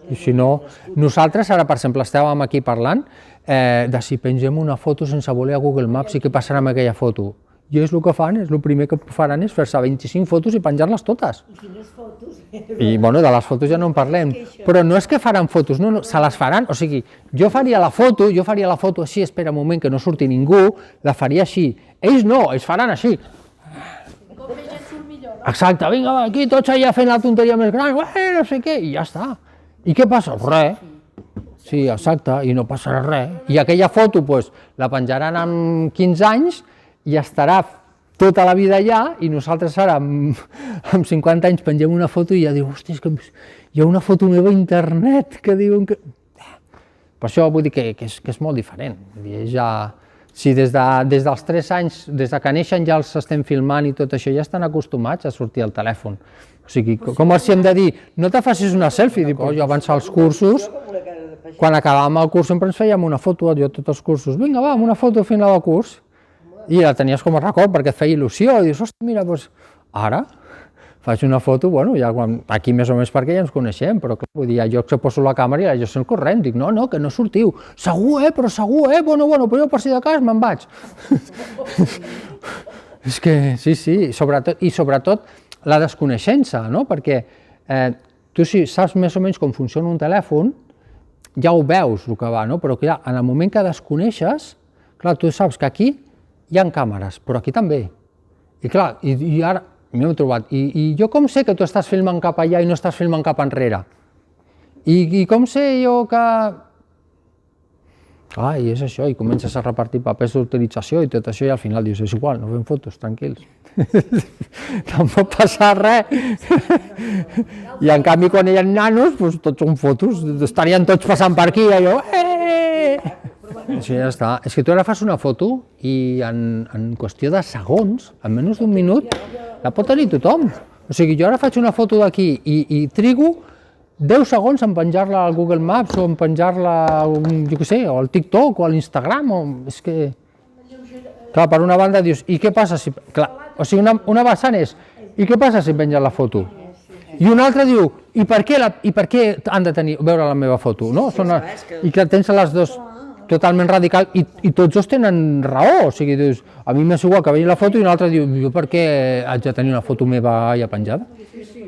I si no, nosaltres ara, per exemple, estàvem aquí parlant de si pengem una foto sense voler a Google Maps i què passarà amb aquella foto. I és el que fan, és el primer que faran és fer-se 25 fotos i penjar-les totes. I quines fotos? I bueno, de les fotos ja no en parlem, però no és que faran fotos, no, se les faran, o sigui, jo faria la foto així, espera un moment que no surti ningú, la faria així. Ells no, ells faran així. Com ella surt millor, no? Exacte, vinga, va, aquí tots allà fent la tonteria més gran, no sé què, i ja està. I què passa? Res. Sí, exacte, i no passarà res. I aquella foto, doncs, la penjaran amb 15 anys i estarà tota la vida allà, i nosaltres ara, amb 50 anys, pengem una foto i ja diu, hòstia, és que hi ha una foto meva a internet que diuen que... Per això vull dir que és molt diferent. Si des dels 3 anys, des que neixen ja els estem filmant i tot això, ja estan acostumats a sortir al telèfon. O sigui, com els hem de dir, no te facis una selfie, dic, jo abans als cursos, quan acabàvem el curs sempre ens fèiem una foto, jo tots els cursos, vinga va, una foto al final del curs, i la tenies com a record perquè et feia il·lusió, i dius, hòstia, mira, doncs ara faig una foto, bueno, ja aquí més o menys perquè ja ens coneixem, però clar, vull dir, jo que poso la càmera i jo sent corrent, dic, no, que no sortiu, segur, però segur, bueno, però jo per si de cas me'n vaig. És que, sí, i sobretot la desconeixença, no? Perquè tu si saps més o menys com funciona un telèfon, ja ho veus el que va, no? Però clar, en el moment que desconeixes, clar, tu saps que aquí hi ha càmeres, però aquí també. I clar, i ara m'he trobat, i jo com sé que tu estàs filmant cap allà i no estàs filmant cap enrere? I com sé jo que... I és això, i comences a repartir papers d'utilització i tot això, i al final dius, és igual, no fem fotos, tranquils. No pot passar res. I en canvi, quan hi ha nanos, tots són fotos, estarien tots passant per aquí, i allò... Això ja està. És que tu ara fas una foto i en qüestió de segons, en menys d'un minut, la pot tenir tothom. O sigui, jo ara faig una foto d'aquí i trigo 10 segons en penjar-la al Google Maps o en penjar-la, jo què sé, al TikTok o a l'Instagram, és que... Clar, per una banda dius, i què passa si... O sigui, una vessant és, i què passa si penges la foto? I una altra diu, i per què han de veure la meva foto? I que tens les dues totalment radical, i tots dos tenen raó, o sigui, dius, a mi m'és igual que vegi la foto i una altra diu, jo per què haig de tenir una foto meva allà penjada? Sí.